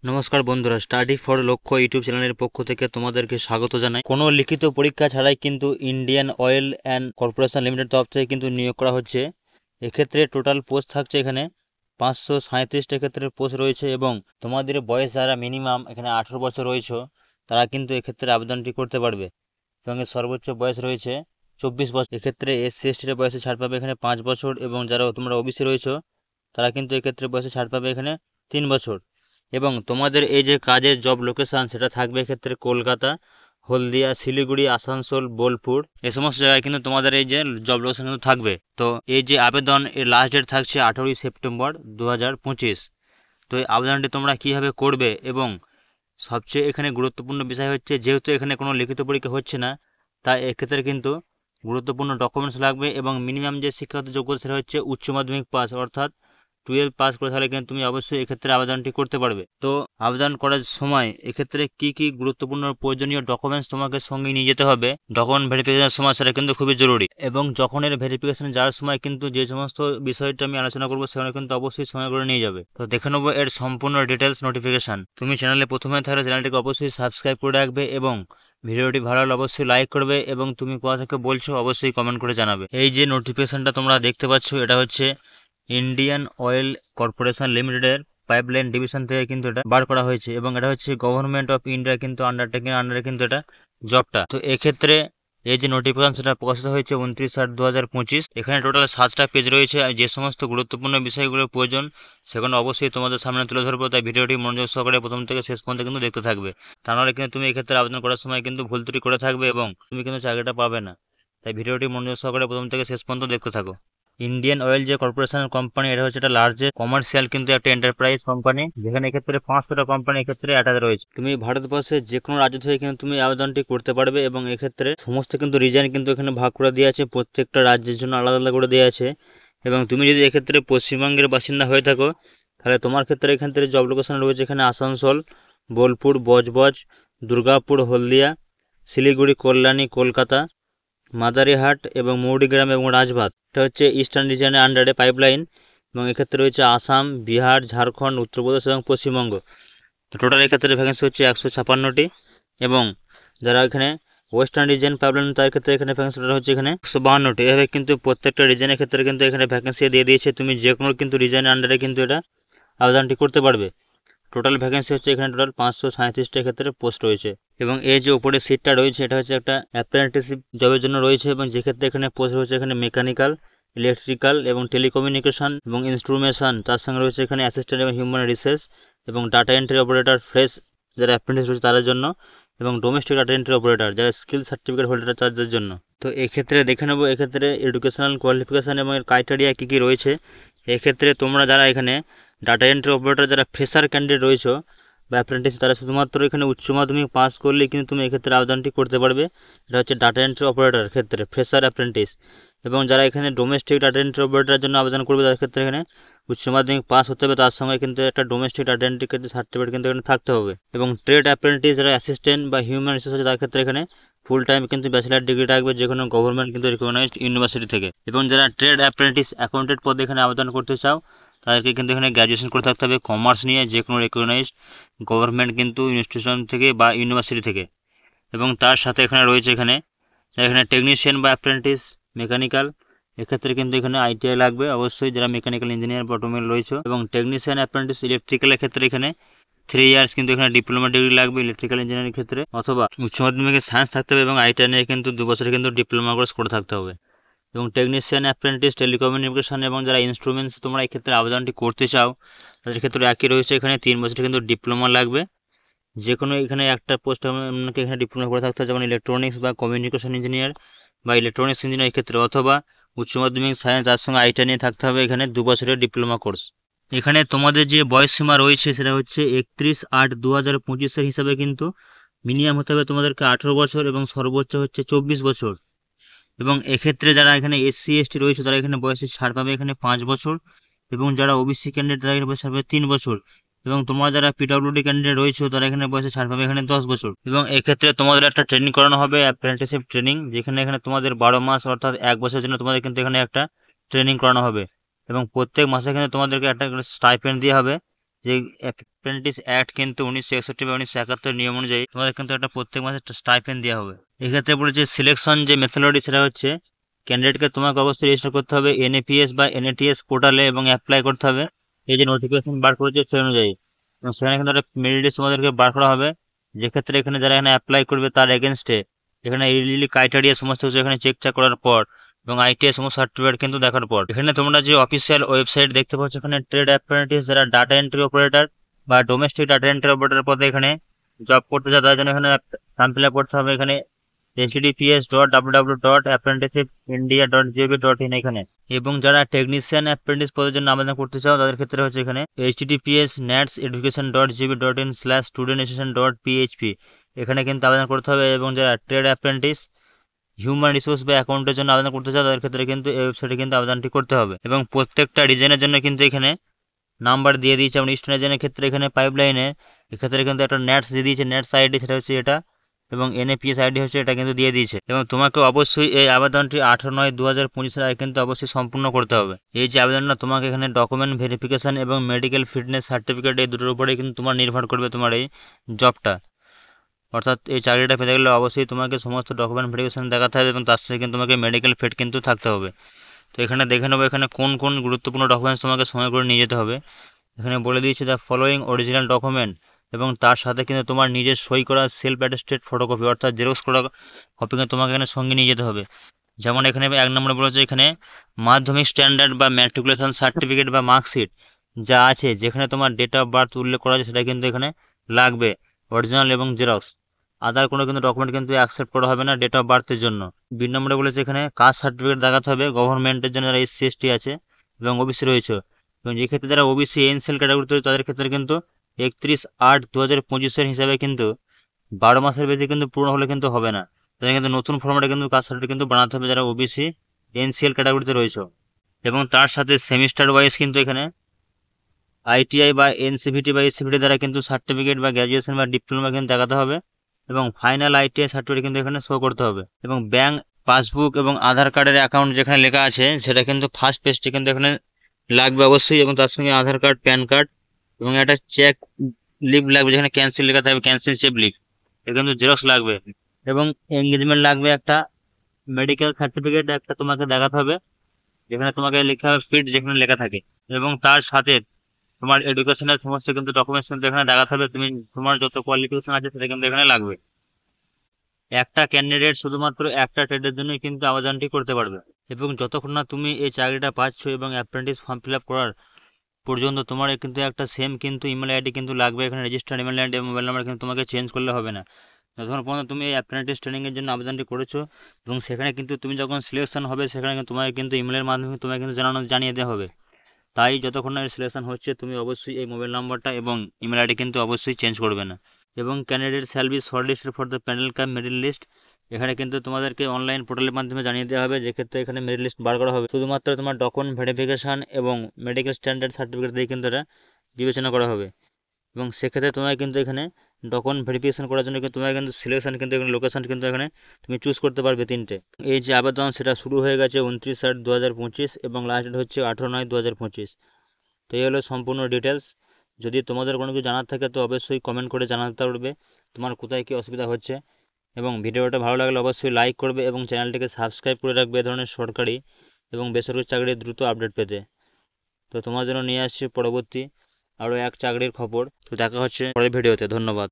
নমস্কার বন্ধুরা, study for লক্ষ্য ইউটিউব চ্যানেলের পক্ষ থেকে তোমাদেরকে স্বাগত জানাই। কোনো লিখিত পরীক্ষা ছাড়াই কিন্তু Indian oil and corporation limited তরফ থেকে কিন্তু নিয়োগ করা হচ্ছে। এক্ষেত্রে টোটাল পোস্ট থাকছে এখানে 537টা ক্ষেত্রে পোস্ট রয়েছে এবং তোমাদের বয়স যারা মিনিমাম এখানে 18 বছর রয়েছে তারা কিন্তু এক্ষেত্রে আবেদনটি করতে পারবে এবং এর সর্বোচ্চ বয়স রয়েছে 24 বছর। এক্ষেত্রে এসসি এসটির বয়সে ছাড় পাবে এখানে 5 বছর এবং যারা তোমরা ওবিসি রয়েছে তারা কিন্তু এক্ষেত্রে বয়সে ছাড় পাবে এখানে 3 বছর। এবং তোমাদের এই যে কাজের জব লোকেশন সেটা থাকবে এক্ষেত্রে কলকাতা, হলদিয়া, শিলিগুড়ি, আসানসোল, বোলপুর এই সমস্ত জায়গায় কিন্তু তোমাদের এই যে জব লোকেশন কিন্তু থাকবে। তো এই যে আবেদন এর লাস্ট ডেট থাকছে 18ই সেপ্টেম্বর 2025। তো এই আবেদনটি তোমরা কিভাবে করবে এবং সবচেয়ে এখানে গুরুত্বপূর্ণ বিষয় হচ্ছে যেহেতু এখানে কোনো লিখিত পরীক্ষা হচ্ছে না, তাই এক্ষেত্রে কিন্তু গুরুত্বপূর্ণ ডকুমেন্টস লাগবে এবং মিনিমাম যে শিক্ষাগত যোগ্যতা সেটা হচ্ছে উচ্চ মাধ্যমিক পাস, অর্থাৎ 12 পাস করে তাহলে কিন্তু তুমি অবশ্যই এক্ষেত্রে আবেদনটি করতে পারবে। তো আবেদন করার সময় এক্ষেত্রে কি কি গুরুত্বপূর্ণ প্রয়োজনীয় ডকুমেন্টস তোমাকে সঙ্গে নিয়ে যেতে হবে ডকুমেন্ট ভেরিফিকেশনের সময় সেটা কিন্তু খুবই জরুরি। এবং যখন এর ভেরিফিকেশন যাওয়ার সময় কিন্তু যে সমস্ত বিষয়টা আমি আলোচনা করবো সেখানে কিন্তু অবশ্যই সময় করে নিয়ে যাবে। তো দেখে নেবো এর সম্পূর্ণ ডিটেলস নোটিফিকেশন। তুমি চ্যানেলে প্রথমে থাকলে চ্যানেলটিকে অবশ্যই সাবস্ক্রাইব করে রাখবে এবং ভিডিওটি ভালো লাগলে অবশ্যই লাইক করবে এবং তুমি কোথা থেকে বলছো অবশ্যই কমেন্ট করে জানাবে। এই যে নোটিফিকেশনটা তোমরা দেখতে পাচ্ছ এটা হচ্ছে ইন্ডিয়ান অয়েল কর্পোরেশন লিমিটেডের পাইপলাইন ডিভিশন থেকে কিন্তু এটা বার করা হয়েছে এবং এটা হচ্ছে গভর্নমেন্ট অফ ইন্ডিয়া কিন্তু আন্ডারটেকিং আন্ডারে কিন্তু এটা জবটা। তো এক্ষেত্রে এই যে নোটিফিকেশন সেটা প্রকাশিত হয়েছে 29/8/2025। এখানে টোটাল 7টা পেজ রয়েছে আর যে সমস্ত গুরুত্বপূর্ণ বিষয়গুলোর প্রয়োজন সেগুলো অবশ্যই তোমাদের সামনে তুলে ধরবো, তাই ভিডিওটি মনোযোগ সহকারে প্রথম থেকে শেষ পর্যন্ত কিন্তু দেখতে থাকবে। তা নাহলে কিন্তু তুমি এক্ষেত্রে আবেদন করার সময় কিন্তু ভুল ত্রুটি করে থাকবে এবং তুমি কিন্তু চাকরিটা পাবে না। তাই ভিডিওটি মনোযোগ সহকারে প্রথম থেকে শেষ পর্যন্ত দেখতে থাকো। ইন্ডিয়ান অয়েল যে কর্পোরেশন কোম্পানি এটা হচ্ছে একটা লার্জেস্ট কমার্শিয়াল কিন্তু একটা এন্টারপ্রাইজ কোম্পানি, যেখানে এক্ষেত্রে 500টা কোম্পানি এক্ষেত্রে অ্যাটাচ রয়েছে। তুমি ভারতবর্ষের যে কোনো রাজ্য থেকে কিন্তু তুমি আবেদনটি করতে পারবে এবং এক্ষেত্রে সমস্ত কিন্তু রিজন কিন্তু এখানে ভাগ করে দেওয়া আছে, প্রত্যেকটা রাজ্যের জন্য আলাদা আলাদা করে দেওয়া আছে। এবং তুমি যদি এক্ষেত্রে পশ্চিমবঙ্গের বাসিন্দা হয়ে থাকো তাহলে তোমার ক্ষেত্রে এক্ষেত্রে জব লোকেশন রয়েছে এখানে আসানসোল, বোলপুর, বজবজ, দুর্গাপুর, হলদিয়া, শিলিগুড়ি, কল্যাণী, কলকাতা, মাদারিহাট এবং মৌরিগ্রাম এবং রাজবাঁধ। এটা হচ্ছে ইস্টার্ন রিজিয়নের আন্ডারে পাইপলাইন এবং এক্ষেত্রে রয়েছে আসাম, বিহার, ঝাড়খণ্ড, উত্তরপ্রদেশ এবং পশ্চিমবঙ্গ। তো টোটাল এক্ষেত্রে ভ্যাকেন্সি হচ্ছে 156টি এবং যারা এখানে ওয়েস্টার্ন রিজিয়ন পাইপলাইন তার ক্ষেত্রে এখানে ভ্যাকেন্সি হচ্ছে এখানে 152টি। এভাবে কিন্তু প্রত্যেকটা রিজনের ক্ষেত্রে কিন্তু এখানে ভ্যাকেন্সি দিয়ে দিয়েছে, তুমি যে কোনো কিন্তু রিজনের আন্ডারে কিন্তু এটা আবেদনটি করতে পারবে। টোটাল ভ্যাকেন্সি হচ্ছে এখানে টোটাল 537টা ক্ষেত্রে পোস্ট রয়েছে এবং এই যে উপরে সিটটা রয়েছে এটা হচ্ছে একটা অ্যাপ্রেন্টিসশিপ জবের জন্য রয়েছে এবং যেক্ষেত্রে এখানে পোস্ট রয়েছে এখানে মেকানিক্যাল, ইলেকট্রিক্যাল এবং টেলিকমিউনিকেশন এবং ইনস্ট্রুমেশন, তার সঙ্গে রয়েছে এখানে অ্যাসিস্ট্যান্ট এবং হিউম্যান রিসোর্স এবং ডাটা এন্ট্রি অপারেটর ফ্রেশ যারা অ্যাপ্রেন্টিস রয়েছে তাদের জন্য এবং ডোমেস্টিক ডাটা এন্ট্রি অপারেটর যারা স্কিল সার্টিফিকেট হোল্ডার তাদের জন্য। তো এক্ষেত্রে দেখে নেবো এক্ষেত্রে এডুকেশনাল কোয়ালিফিকেশান এবং এর ক্রাইটেরিয়া কী কী রয়েছে। এক্ষেত্রে তোমরা যারা এখানে ডাটা এন্ট্রি অপারেটর যারা ফ্রেশার ক্যান্ডিডেট রয়েছে বা অ্যাপ্রেন্টিস তারা শুধুমাত্র এখানে উচ্চ মাধ্যমিক পাস করলেই কিন্তু তুমি এক্ষেত্রে আবেদনটি করতে পারবে। এটা হচ্ছে ডাটা এন্ট্রি অপারেটর ক্ষেত্রে ফ্রেশার অ্যাপ্রেন্টিস। এবং যারা এখানে ডোমেস্টিক ডাটা এন্ট্রি অপারেটরের জন্য আবেদন করবে তাদের ক্ষেত্রে এখানে উচ্চ মাধ্যমিক পাস হতে হবে, তার সঙ্গে কিন্তু একটা ডোমেস্টিক ডাটা এন্ট্রি ক্ষেত্রে সার্টিফিকেট কিন্তু এখানে থাকতে হবে। এবং ট্রেড অ্যাপ্রেন্টিস যারা অ্যাসিস্ট্যান্ট বা হিউম্যান রিসোর্স আছে তার ক্ষেত্রে এখানে ফুল টাইম কিন্তু ব্যাচেলার ডিগ্রি থাকবে যে কোনো গভর্নমেন্ট কিন্তু রিকগনাইজড ইউনিভার্সিটি থেকে। এবং যারা ট্রেড অ্যাপ্রেন্টিস অ্যাকাউন্টেন্ট পদে এখানে আবেদন করতে চাও তাদেরকে কিন্তু এখানে গ্র্যাজুয়েশন করে থাকতে হবে কমার্স নিয়ে যে কোনো রিকগনাইজড গভর্নমেন্ট কিন্তু ইনস্টিটিউশন থেকে বা ইউনিভার্সিটি থেকে। এবং তার সাথে এখানে রয়েছে এখানে টেকনিশিয়ান বা অ্যাপ্রেন্টিস মেকানিক্যাল, এক্ষেত্রে কিন্তু এখানে আইটিআই লাগবে অবশ্যই যারা মেকানিক্যাল ইঞ্জিনিয়ার বা অটোমোবাইল রয়েছে। এবং টেকনিশিয়ান অ্যাপ্রেন্টিস ইলেকট্রিক্যালের ক্ষেত্রে এখানে 3 ইয়ার্স কিন্তু এখানে ডিপ্লোমা ডিগ্রি লাগবে ইলেকট্রিক্যাল ইঞ্জিনিয়ারিং ক্ষেত্রে, অথবা উচ্চ মাধ্যমিকে সায়েন্স থাকতে হবে এবং আইটিআই নিয়ে কিন্তু 2 বছরের কিন্তু ডিপ্লোমা কোর্স করে থাকতে হবে। এবং টেকনিশিয়ান অ্যাপ্রেন্টিস টেলিকমিউনিকেশন এবং যারা ইনস্ট্রুমেন্টস তোমরা এই ক্ষেত্রে আবেদনটি করতে চাও তাদের ক্ষেত্রে একই রয়েছে, এখানে 3 বছরের কিন্তু ডিপ্লোমা লাগবে। যে কোনো এখানে একটা পোস্ট আপনাকে এখানে ডিপ্লোমা করে থাকতে হবে, যেমন ইলেকট্রনিক্স বা কমিউনিকেশন ইঞ্জিনিয়ার বা ইলেকট্রনিক্স ইঞ্জিনিয়ার ক্ষেত্রে, অথবা উচ্চ মাধ্যমিক সায়েন্স যার সঙ্গে আইটিআই নিয়ে থাকতে হবে এখানে 2 বছরের ডিপ্লোমা কোর্স। এখানে তোমাদের যে বয়স সীমা রয়েছে সেটা হচ্ছে 31/8/2025 হিসাবে কিন্তু মিনিমাম হতে হবে তোমাদেরকে 18 বছর এবং সর্বোচ্চ হচ্ছে 24 বছর। এবং এক্ষেত্রে যারা এখানে এসসি এসটি রয়েছে তারা এখানে বয়সে ছাড় পাবে এখানে 5 বছর এবং যারা ওবিসি ক্যান্ডিডেট তারা এখানে বয়স পাবে 3 বছর এবং তোমরা যারা পিডব্লিউডি ক্যান্ডিডেট রয়েছে তারা এখানে বয়সে ছাড় পাবে এখানে 10 বছর। এবং এক্ষেত্রে তোমাদের একটা ট্রেনিং করানো হবে অ্যাপ্রেন্টিসশিপ ট্রেনিং, যেখানে এখানে তোমাদের 12 মাস অর্থাৎ 1 বছরের জন্য তোমাদের কিন্তু এখানে একটা ট্রেনিং করানো হবে এবং প্রত্যেক মাসে কিন্তু তোমাদেরকে একটা স্টাইপেন্ড দেওয়া হবে যে অ্যাপ্রেন্টিস অ্যাক্ট কিন্তু 1961 বা 1971 নিয়ম অনুযায়ী তোমাদের কিন্তু একটা প্রত্যেক মাসে স্টাইপেন্ড দেওয়া হবে। এক্ষেত্রে বলেছে সিলেকশন যে মেথোডি সেটা হচ্ছে ক্যান্ডিডেটকে তোমাকে অবশ্যই রেজিস্টার করতে হবে এনএপিএস বা এনএটিএস পোর্টালে এবং অ্যাপ্লাই করতে হবে এই যে নোটিফিকেশন বার করেছে সেই অনুযায়ী, এবং সেখানে কিন্তু একটা মেরিট লিস্ট তোমাদেরকে বার করা হবে, যেক্ষেত্রে এখানে যারা এখানে অ্যাপ্লাই করবে তার এগেনস্টে এখানে এলিজিবিলিটি ক্রাইটেরিয়া সমস্ত কিছু এখানে চেক করার পর এবং আইটিআই সমস্ত সার্টিফিকেট কিন্তু দেখার পর এখানে তোমরা যে অফিসিয়াল ওয়েবসাইট দেখতে পাচ্ছ এখানে ট্রেড অ্যাপ্রেন্টিস যারা ডাটা এন্ট্রি অপারেটর বা ডোমেস্টিক ডাটা এন্ট্রি অপারেটর পদে এখানে জব করতে চায় তার জন্য এখানে ফর্ম ফিল আপ করতে হবে এখানে https://apprenticeshipindia.gov.in এখানে, এবং যারা টেকনিশিয়ান অ্যাপ্রেন্টিস পদের জন্য আবেদন করতে চাও তাদের ক্ষেত্রে হচ্ছে এখানে https://natseducation.gov.in/studentassociation.php এখানে কিন্তু আবেদন করতে হবে, এবং যারা ট্রেড অ্যাপ্রেন্টিস হিউম্যান রিসোর্স বা অ্যাকাউন্টের জন্য আবেদন করতে চাও তাদের ক্ষেত্রে কিন্তু এই ওয়েবসাইটে কিন্তু আবেদনটি করতে হবে। এবং প্রত্যেকটা রিজনের জন্য কিন্তু এখানে নাম্বার দিয়ে দিয়েছে, এবং ইস্টার্ন রিজনের ক্ষেত্রে এখানে পাইপলাইনে এক্ষেত্রে কিন্তু একটা নেটস দিয়ে দিয়েছে, নেটস আইডি সেটা হচ্ছে এটা, এবং এনএপিএস আইডি হচ্ছে এটা কিন্তু দিয়ে দিয়েছে। এবং তোমাকে অবশ্যই এই আবেদনটি 18/9/2025 আগে কিন্তু অবশ্যই সম্পূর্ণ করতে হবে। এই যে আবেদনটা তোমাকে এখানে ডকুমেন্ট ভেরিফিকেশন এবং মেডিকেল ফিটনেস সার্টিফিকেট এই দুটোর উপরে কিন্তু তোমার নির্ভর করবে তোমার এই জবটা, অর্থাৎ এই চাকরিটা পেতে গেলে অবশ্যই তোমাকে সমস্ত ডকুমেন্ট ভেরিফিকেশন দেখাতে হবে এবং তার সাথে কিন্তু তোমাকে মেডিকেল ফিট কিন্তু থাকতে হবে। তো এখানে দেখে নেবো এখানে কোন কোন গুরুত্বপূর্ণ ডকুমেন্টস তোমাকে সঙ্গে করে নিয়ে যেতে হবে। এখানে বলে দিয়েছে দ্য ফলোয়িং অরিজিনাল ডকুমেন্ট, এবং তার সাথে কিন্তু তোমার নিজের সই করা সেলফ অ্যাটেস্টেড ফটোকপি অর্থাৎ জেরক্স করা কপি কিন্তু তোমাকে এখানে সঙ্গে নিয়ে যেতে হবে। যেমন এখানে 1 নম্বরে বলেছে এখানে মাধ্যমিক স্ট্যান্ডার্ড বা ম্যাট্রিকুলেশন সার্টিফিকেট বা মার্কশিট যা আছে, যেখানে তোমার ডেট অফ বার্থ উল্লেখ করা আছে সেটা কিন্তু এখানে লাগবে অরিজিনাল এবং জেরক্স। আদার কোনো কিন্তু ডকুমেন্ট কিন্তু অ্যাকসেপ্ট করা হবে না ডেট অফ বার্থের জন্য। 2 নম্বরে বলেছে এখানে কাস্ট সার্টিফিকেট দেখাতে হবে গভর্নমেন্টের জন্য যারা SC ST আছে এবং ওবিসি রয়েছে, এবং যে ক্ষেত্রে যারা ওবিসি এনসিএল ক্যাটাগরিতে রয়েছে তাদের ক্ষেত্রে কিন্তু 31/8/2025 হিসাবে কিন্তু 12 মাসের বেশি কিন্তু পূর্ণ হলে কিন্তু হবে না, তাদের কিন্তু নতুন ফর্মেটে কিন্তু কাস্ট সার্টিফিকেট কিন্তু বানাতে হবে যারা ওবিসি এনসিএল ক্যাটাগরিতে রয়েছে। এবং তার সাথে সেমিস্টার ওয়াইজ কিন্তু এখানে আইটিআই বা এনসিভিটি বা এসসিভিটি দ্বারা কিন্তু সার্টিফিকেট বা গ্র্যাজুয়েশন বা ডিপ্লোমা কিন্তু দেখাতে হবে, এবং ফাইনাল আইটিআই সার্টিফিকেট কিন্তু এখানে শো করতে হবে। এবং ব্যাংক পাসবুক এবং আধার কার্ডের অ্যাকাউন্ট যেখানে লেখা আছে সেটা কিন্তু ফার্স্ট পেজটি কিন্তু এখানে লাগবে অবশ্যই, এবং তার সঙ্গে আধার কার্ড, প্যান কার্ড এবং একটা চেক লিভ লাগবে যেখানে ক্যান্সেল লেখা থাকবে, ক্যান্সেল চেক লিভ এটা কিন্তু জেরক্স লাগবে, এবং এনগেজমেন্ট লাগবে একটা, মেডিকেল সার্টিফিকেট একটা তোমাকে দেখাতে হবে যেখানে তোমাকে লেখা হবে ফিট যেখানে লেখা থাকে, এবং তার সাথে তোমার এডুকেশনের সমস্ত কিন্তু ডকুমেন্টস কিন্তু এখানে দেখাতে হবে, তুমি তোমার যত কোয়ালিফিকেশন আছে সেটা কিন্তু এখানে লাগবে। একটা ক্যান্ডিডেট শুধুমাত্র একটা ট্রেডের জন্যই কিন্তু আবেদনটি করতে পারবে, এবং যতক্ষণ না তুমি এই চাকরিটা পাচ্ছ এবং অ্যাপ্রেন্টিস ফর্ম ফিল আপ করার পর্যন্ত তোমার কিন্তু একটা সেম কিন্তু ইমেল আইডি কিন্তু লাগবে এখানে, রেজিস্টার্ড ইমেল আইডি এবং মোবাইল নাম্বার কিন্তু তোমাকে চেঞ্জ করলে হবে না যতক্ষণ পর্যন্ত তুমি এই অ্যাপ্রেন্টিস ট্রেনিংয়ের জন্য আবেদনটি করেছো, এবং সেখানে কিন্তু তুমি যখন সিলেকশন হবে সেখানে কিন্তু তোমাকে কিন্তু ইমেলের মাধ্যমে তোমাকে কিন্তু জানিয়ে দেওয়া হবে। তাই যতক্ষণ না সিলেকশন হচ্ছে তুমি অবশ্যই এই মোবাইল নাম্বারটা এবং ইমেল আইডি কিন্তু অবশ্যই চেঞ্জ করবে না। এবং candidate shall be shortlisted for the panel cum merit list, এখানে কিন্তু তোমাদেরকে অনলাইন পোর্টালের মাধ্যমে জানিয়ে দেওয়া হবে, যে ক্ষেত্রে এখানে মেরিট লিস্ট বার করা হবে শুধুমাত্র তোমার ডকুমেন্ট ভেরিফিকেশন এবং মেডিকেল স্ট্যান্ডার্ড সার্টিফিকেট দিয়ে কিন্তু এটা বিবেচনা করা হবে। এবং সেক্ষেত্রে তোমায় কিন্তু এখানে ডকুমেন্ট ভেরিফিকেশন করার জন্য কিন্তু তোমায় কিন্তু সিলেকশন কিন্তু এখানে লোকেশন কিন্তু এখানে তুমি চুজ করতে পারবে 3টে। এই যে আবেদন সেটা শুরু হয়ে গেছে 29/8/2025 এবং লাস্ট ডেট হচ্ছে 18/9/2025। তো এই হলো সম্পূর্ণ ডিটেলস। যদি তোমাদের কোনো কিছু জানার থাকে তো অবশ্যই কমেন্ট করে জানাতে পারবে তোমার কোথায় কী অসুবিধা হচ্ছে, এবং ভিডিওটা ভালো লাগলে অবশ্যই লাইক করবে এবং চ্যানেলটিকে সাবস্ক্রাইব করে রাখবে এ ধরনের সরকারি এবং বেসরকারি চাকরির দ্রুত আপডেট পেতে। তো তোমার জন্য নিয়ে আসছি পরবর্তী আরও এক চাকরির খবর। তো দেখা হচ্ছে পরের ভিডিওতে। ধন্যবাদ।